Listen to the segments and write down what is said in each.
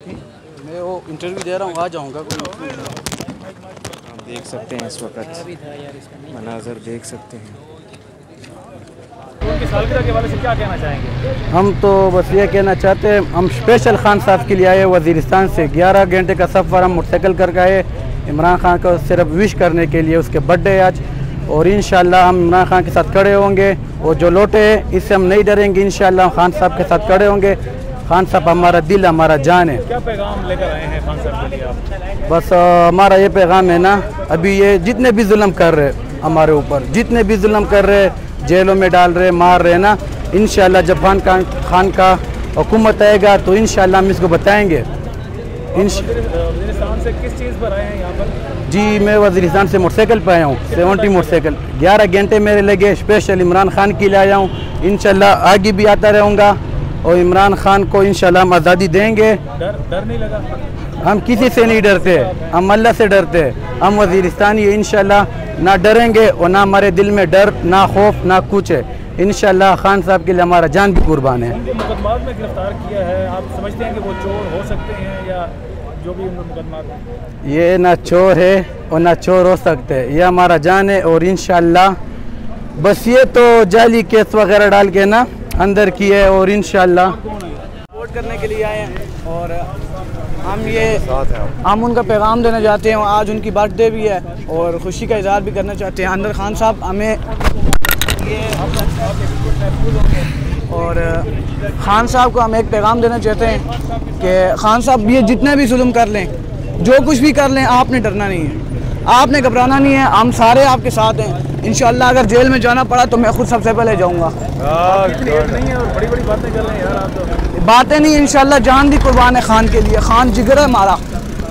मैं वो इंटरव्यू दे रहा हूँ, आ जाऊँगा। आप देख सकते हैं इस वक्त मनाज़र देख सकते हैं। उनकी सालगिरह के हवाले से क्या कहना चाहेंगे? हम तो बस ये कहना चाहते हैं, हम स्पेशल खान साहब के लिए आए वज़ीरिस्तान से। 11 घंटे का सफ़र हम मोटरसाइकिल करके आए इमरान खान को सिर्फ विश करने के लिए। उसके बर्थडे आज, और इंशाल्लाह हम इमरान खान के साथ खड़े होंगे। और जो लौटे इससे हम नहीं डरेंगे, इंशाल्लाह हम खान साहब के साथ खड़े होंगे। खान साहब हमारा दिल, हमारा जान है। क्या पैगाम लेकर आए हैं खान साहब के लिए आप? बस हमारा ये पैगाम है ना, अभी ये जितने भी जुल्म कर रहे हमारे ऊपर, जितने भी जुल्म कर रहे, जेलों में डाल रहे, मार रहे ना, इंशाल्लाह जब खान का हुकूमत आएगा तो इंशाल्लाह हम इसको बताएंगे। वज़ीरिस्तान से किस चीज़ पर आए हैं यहाँ पर? जी मैं वज़ीरिस्तान से मोटरसाइकिल पर आया हूँ, 70 मोटरसाइकिल। 11 घंटे मेरे लगे, स्पेशल इमरान खान के लिए आया हूँ। इंशाल्लाह आगे भी आता रहूँगा और इमरान खान को इंशाल्लाह हम आज़ादी देंगे। डर नहीं लगा? हम किसी से नहीं डरते, हम अल्लाह से डरते हैं। हम वज़ीरिस्तानी इंशाल्लाह ना डरेंगे और ना हमारे दिल में डर, ना खौफ, ना कुछ है। इंशाल्लाह खान साहब के लिए हमारा जान भी कुर्बान है। उनको मुकदमात में गिरफ्तार किया है, आप समझते हैं कि वो चोर हो सकते हैं या जो भी उनको मुकदमात? ये ना चोर है और ना चोर हो सकते हैं, ये हमारा जान है। और इंशाल्लाह बस ये तो जाली केस वगैरह डाल के ना अंदर किए, और इंशाल्लाह वोट करने के लिए आए हैं। और हम उनका पैगाम देना चाहते हैं। आज उनकी बर्थडे भी है और खुशी का इजहार भी करना चाहते हैं। अंदर खान साहब हमें ये, और खान साहब को हम एक पैगाम देना चाहते हैं कि खान साहब ये जितने भी जुल्म कर लें, जो कुछ भी कर लें, आपने डरना नहीं है, आपने घबराना नहीं है। हम सारे आपके साथ हैं। इंशाल्लाह अगर जेल में जाना पड़ा तो मैं खुद सबसे पहले जाऊंगा। नहीं है और बड़ी बड़ी बातें कर रहे हैं यार आप तो। बातें नहीं, इंशाल्लाह जान भी कुर्बान है खान के लिए। खान जिगर है हमारा,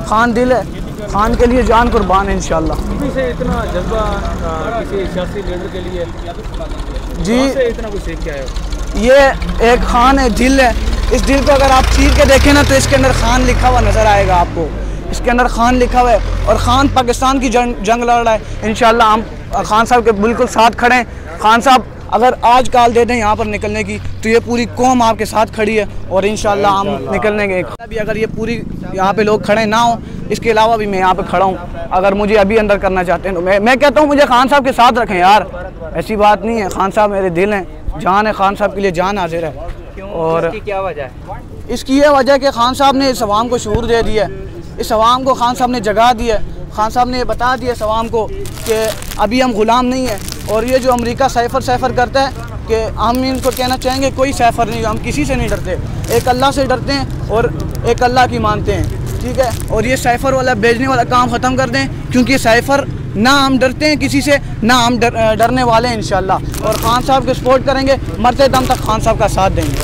खान दिल है, खान के लिए जान कुर्बान है इंशाल्लाह। किसी से इतना जज्बा किसी सियासी लीडर के लिए जी से इतना कुछ सीख के आए हो? ये एक खान है, दिल है। इस दिल को अगर आप चीर के देखें ना तो इसके अंदर खान लिखा हुआ नज़र आएगा आपको। इसके अंदर खान लिखा हुआ है और खान पाकिस्तान की जंग लड़ रहा है। इंशाल्लाह हम खान साहब के बिल्कुल साथ खड़े हैं। खान साहब अगर आज काल दे दें यहाँ पर निकलने की तो ये पूरी कौम आपके साथ खड़ी है और इंशाल्लाह हम निकलने अभी अगर ये पूरी यहाँ पे लोग खड़े ना हो, इसके अलावा भी मैं यहाँ पे खड़ा हूँ। अगर मुझे अभी अंदर करना चाहते हैं तो मैं कहता हूँ मुझे खान साहब के साथ रखें यार, ऐसी बात नहीं है। खान साहब मेरे दिल हैं, जान है, खान साहब के लिए जान हाजिर है। और इसकी क्या वजह है? इसकी ये वजह है कि खान साहब ने इस अवाम को शऊर दे दिया है, इस अवाम को खान साहब ने जगा दिया। खान साहब ने ये बता दिया इस अवाम को कि अभी हम ग़ुलाम नहीं हैं। और ये जो अमेरिका सैफर करता है कि हम इनको कहना चाहेंगे कोई सैफर नहीं, हम किसी से नहीं डरते, एक अल्लाह से डरते हैं और एक अल्लाह की मानते हैं, ठीक है। और ये सैफर वाला भेजने वाला काम ख़त्म कर दें, क्योंकि सैफर ना हम डरते हैं किसी से, ना हम डरने वाले हैं इंशाल्लाह। और खान साहब को सपोर्ट करेंगे, मरते दम तक खान साहब का साथ देंगे।